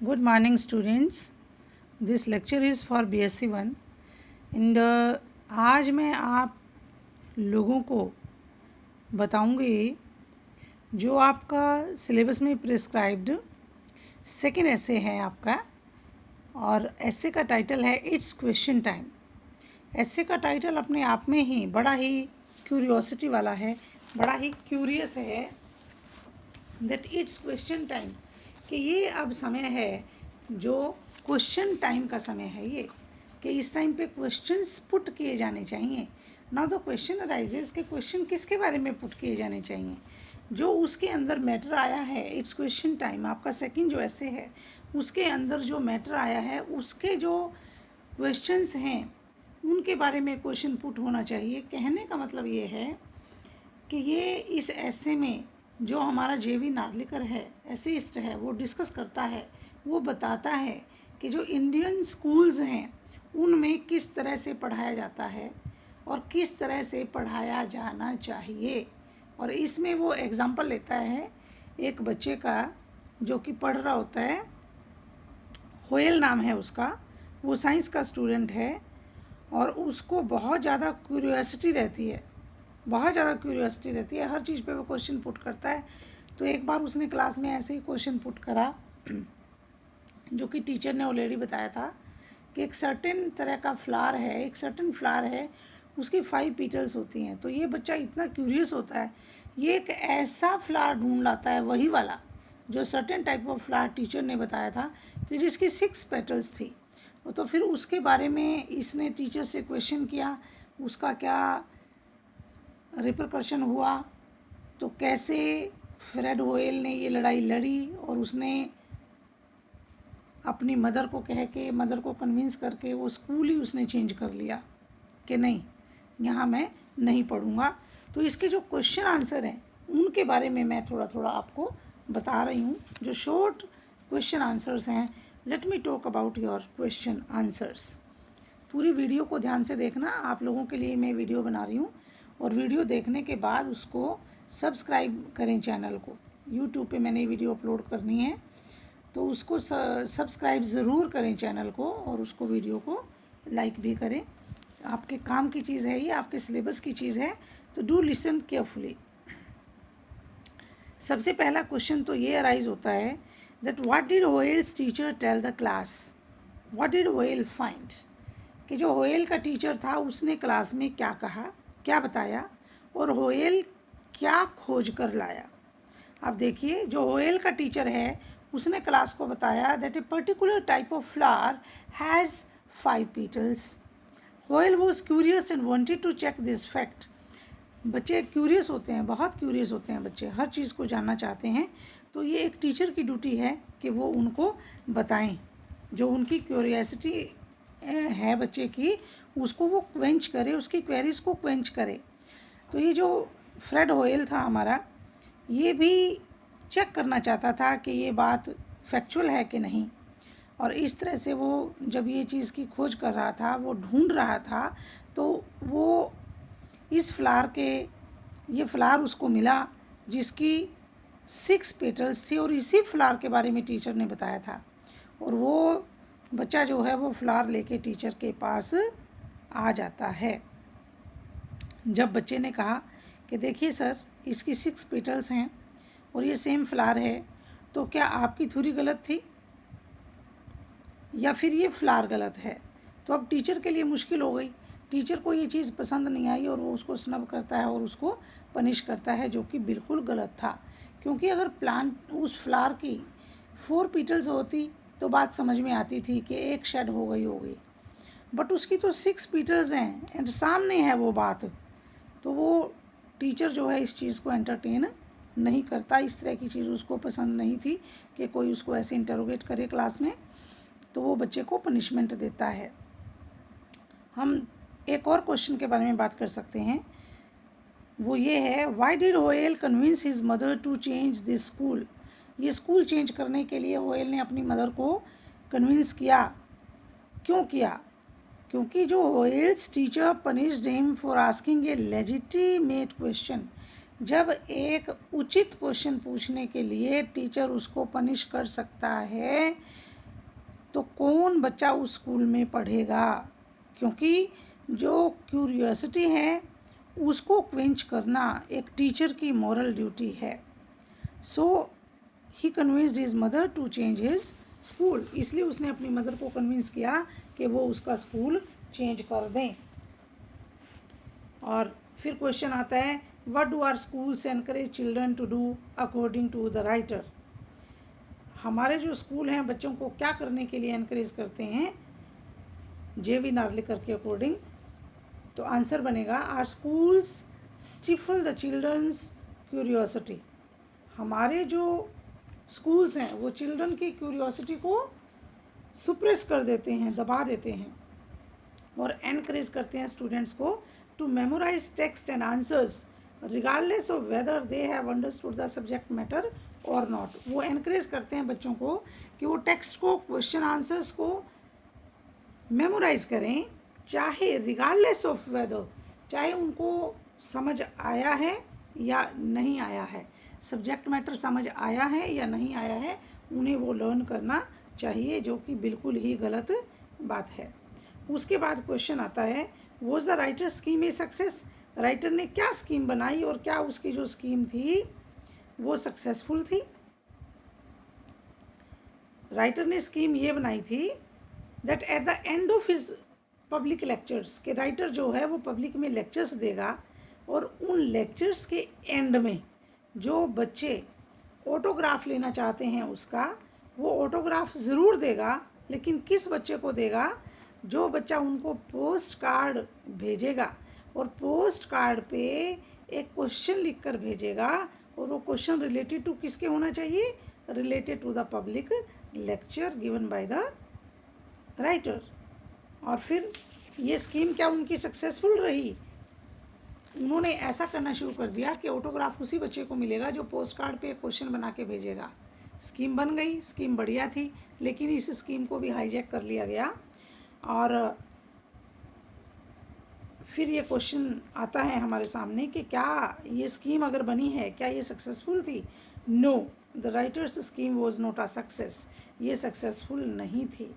Good morning, students. This lecture is for BSc 1 and आज मैं आप लोगों को बताऊंगी जो आपका सिलेबस में प्रिस्क्राइब्ड सेकेंड ऐसे है आपका, और ऐसे का टाइटल है इट्स क्वेश्चन टाइम। ऐसे का टाइटल अपने आप में ही बड़ा ही क्यूरियोसिटी वाला है, बड़ा ही क्यूरियस है दैट इट्स क्वेश्चन टाइम, कि ये अब समय है जो क्वेश्चन टाइम का समय है ये, कि इस टाइम पे क्वेश्चंस पुट किए जाने चाहिए। नाउ द क्वेश्चन अराइजेस कि क्वेश्चन किसके बारे में पुट किए जाने चाहिए, जो उसके अंदर मैटर आया है। इट्स क्वेश्चन टाइम आपका सेकंड जो ऐसे है उसके अंदर जो मैटर आया है, उसके जो क्वेश्चंस हैं उनके बारे में क्वेश्चन पुट होना चाहिए। कहने का मतलब ये है कि ये इस ऐसे में जो हमारा जेवी नार्लिकर है, एसेइस्ट है, वो डिस्कस करता है, वो बताता है कि जो इंडियन स्कूल्स हैं उनमें किस तरह से पढ़ाया जाता है और किस तरह से पढ़ाया जाना चाहिए। और इसमें वो एग्ज़ाम्पल लेता है एक बच्चे का जो कि पढ़ रहा होता है, होयल नाम है उसका, वो साइंस का स्टूडेंट है और उसको बहुत ज़्यादा क्यूरियोसिटी रहती है, बहुत ज़्यादा क्यूरियोसिटी रहती है, हर चीज़ पे वो क्वेश्चन पुट करता है। तो एक बार उसने क्लास में ऐसे ही क्वेश्चन पुट करा जो कि टीचर ने ऑलरेडी बताया था कि एक सर्टेन तरह का फ्लावर है, एक सर्टेन फ्लावर है, उसकी 5 पीटल्स होती हैं। तो ये बच्चा इतना क्यूरियस होता है, ये एक ऐसा फ्लावर ढूंढ लाता है, वही वाला जो certain type of flower teacher ने बताया था कि जिसकी 6 पेटल्स थी। तो फिर उसके बारे में इसने टीचर से क्वेश्चन किया, उसका क्या रिपरकशन हुआ, तो कैसे फ्रेड होयल ने ये लड़ाई लड़ी और उसने अपनी मदर को कह के, मदर को कन्विंस करके वो स्कूल ही उसने चेंज कर लिया कि नहीं, यहाँ मैं नहीं पढ़ूँगा। तो इसके जो क्वेश्चन आंसर हैं उनके बारे में मैं थोड़ा थोड़ा आपको बता रही हूँ, जो शॉर्ट क्वेश्चन आंसर्स हैं। Let me talk about your question answers. पूरी वीडियो को ध्यान से देखना, आप लोगों के लिए मैं वीडियो बना रही हूँ, और वीडियो देखने के बाद उसको सब्सक्राइब करें चैनल को। यूट्यूब पे मैंने वीडियो अपलोड करनी है तो उसको सब्सक्राइब ज़रूर करें चैनल को, और उसको वीडियो को लाइक भी करें। आपके काम की चीज़ है ये, आपके सिलेबस की चीज़ है, तो डू लिसन केयरफुली। सबसे पहला क्वेश्चन तो ये अराइज होता है that what did Hoyle's teacher tell the class, what did Hoyle find, कि जो होयल का टीचर था उसने क्लास में क्या कहा, क्या बताया, और होयल क्या खोज कर लाया। अब देखिए, जो होयल का टीचर है उसने क्लास को बताया that a particular type of flower has 5 petals. Hoyle was curious and wanted to check this fact. बच्चे क्यूरियस होते हैं, बहुत क्यूरियस होते हैं बच्चे, हर चीज़ को जानना चाहते हैं। तो ये एक टीचर की ड्यूटी है कि वो उनको बताएं, जो उनकी क्यूरियोसिटी है बच्चे की, उसको वो क्वेंच करे, उसकी क्वेरीज को क्वेंच करे। तो ये जो फ्रेड होयल था हमारा, ये भी चेक करना चाहता था कि ये बात फैक्चुअल है कि नहीं, और इस तरह से वो जब ये चीज़ की खोज कर रहा था, वो ढूंढ रहा था, तो वो इस फ्लावर के, ये फ्लावर उसको मिला जिसकी 6 पेटल्स थी, और इसी फ्लावर के बारे में टीचर ने बताया था। और वो बच्चा जो है वो फ्लावर लेके टीचर के पास आ जाता है। जब बच्चे ने कहा कि देखिए सर, इसकी 6 पेटल्स हैं और ये सेम फ्लावर है, तो क्या आपकी थ्योरी गलत थी या फिर ये फ्लावर गलत है। तो अब टीचर के लिए मुश्किल हो गई, टीचर को ये चीज़ पसंद नहीं आई और वो उसको स्नब करता है और उसको पनिश करता है, जो कि बिल्कुल गलत था। क्योंकि अगर प्लांट उस फ्लावर की 4 पीटल्स होती तो बात समझ में आती थी कि एक शेड हो गई होगी, बट उसकी तो 6 पीटल्स हैं एंड सामने है वो बात। तो वो टीचर जो है इस चीज़ को एंटरटेन नहीं करता, इस तरह की चीज़ उसको पसंद नहीं थी कि कोई उसको ऐसे इंटरोगेट करे क्लास में, तो वो बच्चे को पनिशमेंट देता है। हम एक और क्वेश्चन के बारे में बात कर सकते हैं, वो ये है why did Hoyle convince his mother to change this school. ये स्कूल चेंज करने के लिए होयल ने अपनी मदर को कन्विंस किया, क्यों किया, क्योंकि जो Hoyle's teacher punished him for asking a legitimate question. जब एक उचित क्वेश्चन पूछने के लिए टीचर उसको पनिश कर सकता है, तो कौन बच्चा उस स्कूल में पढ़ेगा, क्योंकि जो क्यूरियोसिटी है उसको क्वेंच करना एक टीचर की मॉरल ड्यूटी है। So he convinced his mother to change his school, इसलिए उसने अपनी मदर को कन्विंस किया कि वो उसका स्कूल चेंज कर दें। और फिर क्वेश्चन आता है, what do our schools encourage children to do according to the writer. हमारे जो स्कूल हैं बच्चों को क्या करने के लिए एनकरेज करते हैं जे.वी. नार्लिकर के अकॉर्डिंग। तो आंसर बनेगा, our schools stifle the children's curiosity. हमारे जो स्कूल्स हैं वो चिल्ड्रन की क्यूरियोसिटी को सुप्रेस कर देते हैं, दबा देते हैं, और एनकरेज करते हैं स्टूडेंट्स को to memorise text and answers regardless of whether they have understood the subject matter और नॉट। वो एनकरेज करते हैं बच्चों को कि वो टेक्स्ट को, क्वेश्चन आंसर्स को मेमोराइज करें, चाहे रिगार्डलेस ऑफ वेदर, चाहे उनको समझ आया है या नहीं आया है, सब्जेक्ट मैटर समझ आया है या नहीं आया है, उन्हें वो लर्न करना चाहिए, जो कि बिल्कुल ही गलत बात है। उसके बाद क्वेश्चन आता है, was the writer scheme a success. Writer ने क्या स्कीम बनाई और क्या उसकी जो स्कीम थी वो सक्सेसफुल थी। राइटर ने स्कीम ये बनाई थी that at the end of his public lectures, के राइटर जो है वो पब्लिक में लेक्चर्स देगा और उन लेक्चर्स के एंड में जो बच्चे ऑटोग्राफ लेना चाहते हैं उसका, वो ऑटोग्राफ ज़रूर देगा, लेकिन किस बच्चे को देगा, जो बच्चा उनको पोस्ट कार्ड भेजेगा और पोस्ट कार्ड पे एक क्वेश्चन लिखकर भेजेगा, और वो क्वेश्चन रिलेटेड टू किसके होना चाहिए, related to the public lecture given by the writer. और फिर ये स्कीम क्या उनकी सक्सेसफुल रही, उन्होंने ऐसा करना शुरू कर दिया कि ऑटोग्राफ उसी बच्चे को मिलेगा जो पोस्ट कार्ड पे क्वेश्चन बना के भेजेगा। स्कीम बन गई, स्कीम बढ़िया थी, लेकिन इस स्कीम को भी हाईजैक कर लिया गया। और फिर ये क्वेश्चन आता है हमारे सामने कि क्या ये स्कीम अगर बनी है, क्या ये सक्सेसफुल थी। No, the writer's scheme was not a success, ये सक्सेसफुल नहीं थी,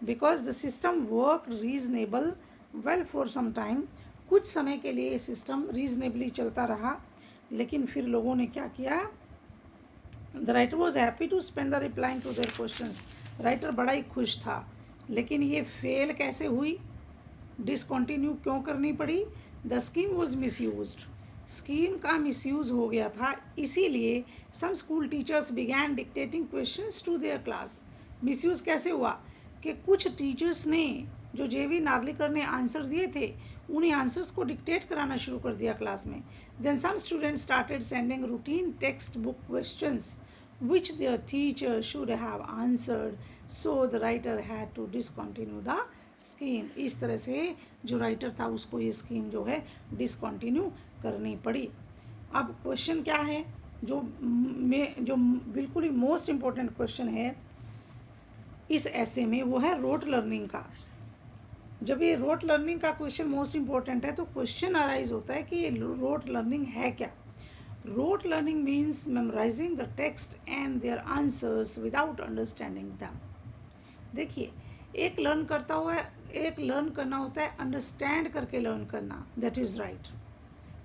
because the system work reasonable well for some time. कुछ समय के लिए ये सिस्टम रीजनेबली चलता रहा, लेकिन फिर लोगों ने क्या किया, the writer was happy to spend the replying to their questions. Writer बड़ा ही खुश था, लेकिन ये फेल कैसे हुई, डिसकंटिन्यू क्यों करनी पड़ी। The scheme was misused, scheme का मिसयूज़ हो गया था, इसीलिए some school teachers began dictating questions to their class. Misuse कैसे हुआ कि कुछ टीचर्स ने, जो जे.वी. नार्लिकर ने आंसर दिए थे, उन्हीं आंसर्स को डिक्टेट कराना शुरू कर दिया क्लास में। Then some students started sending routine text book questions which their teacher should have answered, so the writer had to discontinue the scheme। इस तरह से जो राइटर था उसको ये स्कीम जो है डिसकंटिन्यू करनी पड़ी। अब क्वेश्चन क्या है जो बिल्कुल ही मोस्ट इम्पोर्टेंट क्वेश्चन है इस ऐसे में, वो है रोट लर्निंग का। जब ये रोट लर्निंग का क्वेश्चन मोस्ट इम्पोर्टेंट है तो क्वेश्चन अराइज होता है कि ये रोट लर्निंग है क्या। Rote learning means memorising the text and their answers without understanding them. देखिए, एक लर्न करना होता है अंडरस्टैंड करके लर्न करना, दैट इज़ राइट,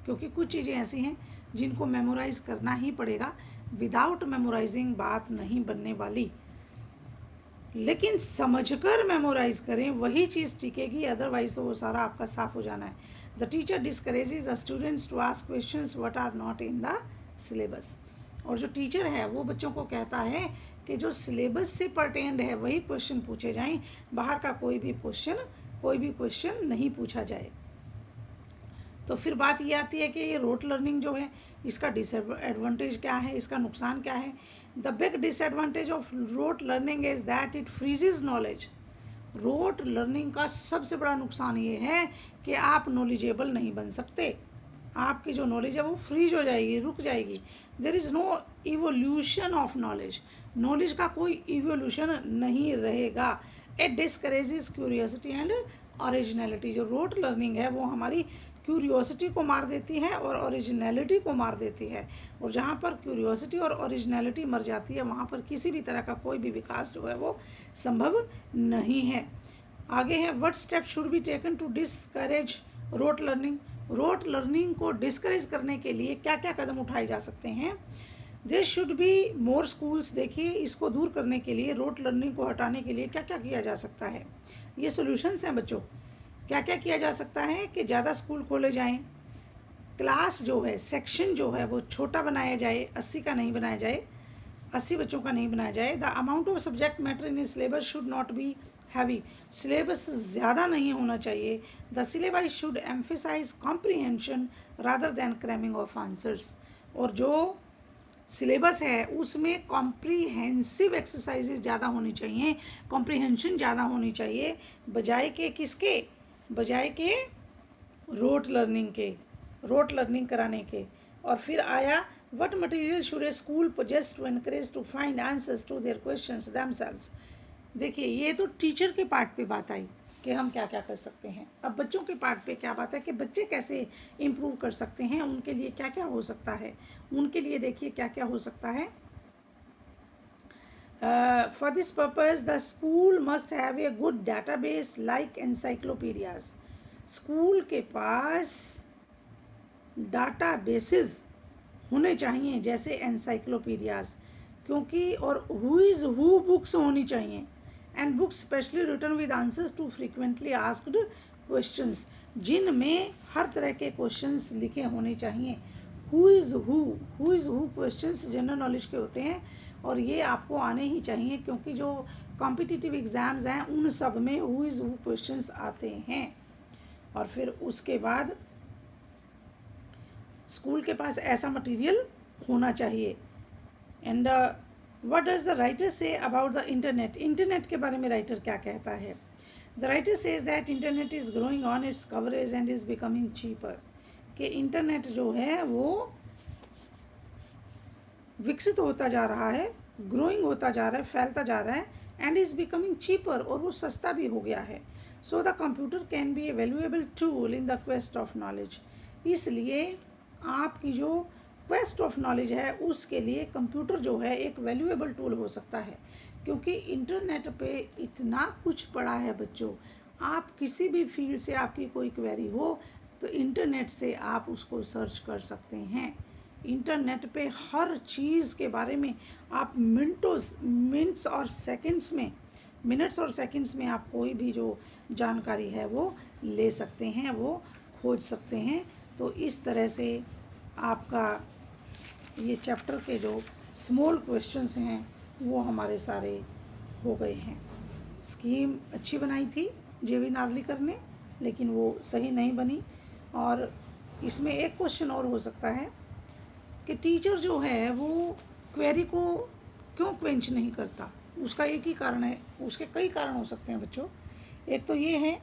क्योंकि कुछ चीज़ें ऐसी हैं जिनको मेमोराइज करना ही पड़ेगा, विदाउट मेमोराइजिंग बात नहीं बनने वाली। लेकिन समझकर मेमोराइज करें, वही चीज़ टिकेगी, अदरवाइज तो वो सारा आपका साफ हो जाना है। The teacher discourages the students to ask questions what are not in the syllabus. और जो टीचर है वो बच्चों को कहता है कि जो सिलेबस से परटेंड है वही क्वेश्चन पूछे जाएं, बाहर का कोई भी क्वेश्चन नहीं पूछा जाए। तो फिर बात ये आती है कि ये रोट लर्निंग जो है इसका डिसएडवांटेज क्या है, इसका नुकसान क्या है। The big disadvantage of rote learning is that it फ्रीजेज knowledge. Rote learning का सबसे बड़ा नुकसान ये है कि आप नॉलेजेबल नहीं बन सकते, आपकी जो नॉलेज है वो फ्रीज हो जाएगी, रुक जाएगी। There is no evolution of knowledge, knowledge का कोई इवोल्यूशन नहीं रहेगा। It discourages curiosity and originality. जो रोट लर्निंग है वो हमारी क्यूरियोसिटी को मार देती है और ओरिजिनलिटी को मार देती है। और जहाँ पर क्यूरियोसिटी और ओरिजिनलिटी मर जाती है वहाँ पर किसी भी तरह का कोई भी विकास जो है वो संभव नहीं है। आगे है, what step should be taken to discourage rote learning. Rote learning को डिस्करेज करने के लिए क्या क्या कदम उठाए जा सकते हैं। There should be more schools. देखिए, इसको दूर करने के लिए, रोट लर्निंग को हटाने के लिए क्या क्या किया जा सकता है, ये सॉल्यूशंस हैं बच्चों। क्या क्या किया जा सकता है कि ज़्यादा स्कूल खोले जाएं, क्लास जो है, सेक्शन जो है वो छोटा बनाया जाए, 80 का नहीं बनाया जाए, 80 बच्चों का नहीं बनाया जाए। The amount of subject matter in syllabus should not be heavy. Syllabus ज़्यादा नहीं होना चाहिए। The syllabus should emphasise comprehension rather than cramming of answers. और जो सिलेबस है उसमें कॉम्प्रीहेंसिव एक्सरसाइजेज ज़्यादा होनी चाहिए, कॉम्प्रीहेंशन ज़्यादा होनी चाहिए, बजाय के किसके, बजाय के रोट लर्निंग कराने के। और फिर आया, what material should a school possess to encourage to find answers to their questions themselves. देखिए, ये तो टीचर के पार्ट पे बात आई कि हम क्या क्या कर सकते हैं। अब बच्चों के पार्ट पे क्या बात है कि बच्चे कैसे इम्प्रूव कर सकते हैं, उनके लिए क्या क्या हो सकता है। उनके लिए देखिए क्या क्या हो सकता है। For this purpose the school must have a good database like encyclopaedias. School के पास डाटा बेसिस होने चाहिए जैसे एनसाइक्लोपीडियाज, क्योंकि और हु इज़ हु बुक्स होनी चाहिए, and books specially written with answers to frequently asked questions, जिनमें हर तरह के क्वेश्चंस लिखे होने चाहिए। Who is who questions general knowledge के होते हैं और ये आपको आने ही चाहिए, क्योंकि जो कॉम्पिटिटिव एग्ज़ाम्स हैं उन सब में हु इज़ हु क्वेश्चंस आते हैं। और फिर उसके बाद स्कूल के पास ऐसा मटेरियल होना चाहिए। And what does the writer say about the internet. Internet के बारे में राइटर क्या कहता है। The writer says that internet is growing on it's coverage and is becoming cheaper. कि इंटरनेट जो है वो विकसित होता जा रहा है, ग्रोइंग होता जा रहा है, फैलता जा रहा है, एंड इज़ बिकमिंग चीपर, और वो सस्ता भी हो गया है। So the computer can be A valuable tool in the quest of knowledge. इसलिए आपकी जो क्वेस्ट ऑफ नॉलेज है उसके लिए कंप्यूटर जो है एक वैल्यूएबल टूल हो सकता है, क्योंकि इंटरनेट पे इतना कुछ पड़ा है बच्चों। आप किसी भी फील्ड से आपकी कोई क्वेरी हो तो इंटरनेट से आप उसको सर्च कर सकते हैं। इंटरनेट पे हर चीज़ के बारे में आप मिनट्स और सेकंड्स में आप कोई भी जो जानकारी है वो ले सकते हैं, वो खोज सकते हैं। तो इस तरह से आपका ये चैप्टर के जो स्मॉल क्वेश्चंस हैं वो हमारे सारे हो गए हैं। स्कीम अच्छी बनाई थी जेवी नार्लिकर ने, लेकिन वो सही नहीं बनी। और इसमें एक क्वेश्चन और हो सकता है कि टीचर जो है वो क्वेरी को क्यों क्वेंच नहीं करता। उसका एक ही कारण है, उसके कई कारण हो सकते हैं बच्चों। एक तो ये है,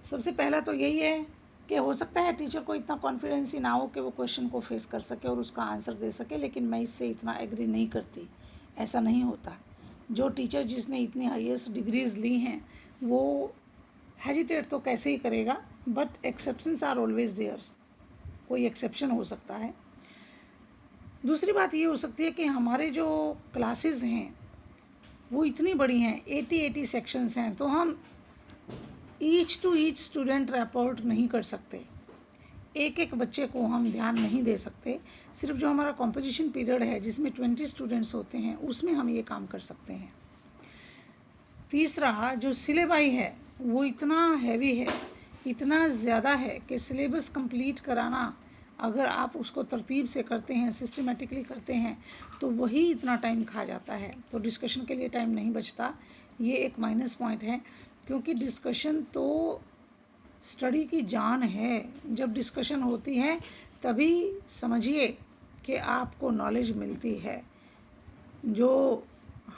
सबसे पहला तो यही है कि हो सकता है टीचर को इतना कॉन्फिडेंस ही ना हो कि वो क्वेश्चन को फेस कर सके और उसका आंसर दे सके, लेकिन मैं इससे इतना एग्री नहीं करती। ऐसा नहीं होता। जो टीचर जिसने इतनी हाईएस्ट डिग्रीज ली हैं वो हेजिटेट तो कैसे ही करेगा, but exceptions are always there. कोई एक्सेप्शन हो सकता है। दूसरी बात ये हो सकती है कि हमारे जो क्लासेस हैं वो इतनी बड़ी हैं, 80 सेक्शंस हैं, तो हम each to each student report नहीं कर सकते। एक एक बच्चे को हम ध्यान नहीं दे सकते। सिर्फ जो हमारा कॉम्पोजिशन पीरियड है जिसमें 20 स्टूडेंट्स होते हैं उसमें हम ये काम कर सकते हैं। तीसरा, जो सिलेबाई है वो इतना हैवी है, इतना ज़्यादा है कि सिलेबस कंप्लीट कराना, अगर आप उसको तरतीब से करते हैं, सिस्टमेटिकली करते हैं, तो वही इतना टाइम खा जाता है। तो डिस्कशन के लिए टाइम नहीं बचता। ये एक माइनस पॉइंट है, क्योंकि डिस्कशन तो स्टडी की जान है। जब डिस्कशन होती है तभी समझिए कि आपको नॉलेज मिलती है। जो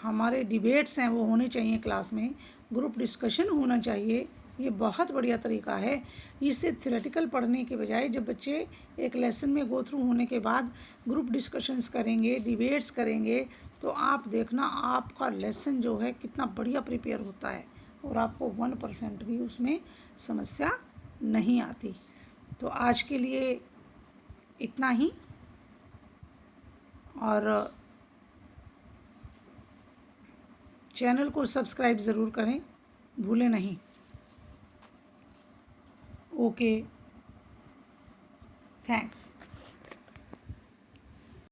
हमारे डिबेट्स हैं वो होने चाहिए क्लास में, ग्रुप डिस्कशन होना चाहिए। ये बहुत बढ़िया तरीका है। इससे थ्योरेटिकल पढ़ने के बजाय जब बच्चे एक लेसन में गो थ्रू होने के बाद ग्रुप डिस्कशंस करेंगे, डिबेट्स करेंगे, तो आप देखना आपका लेसन जो है कितना बढ़िया प्रिपेयर होता है और आपको 1% भी उसमें समस्या नहीं आती। तो आज के लिए इतना ही, और चैनल को सब्सक्राइब ज़रूर करें, भूलें नहीं। Okay, thanks.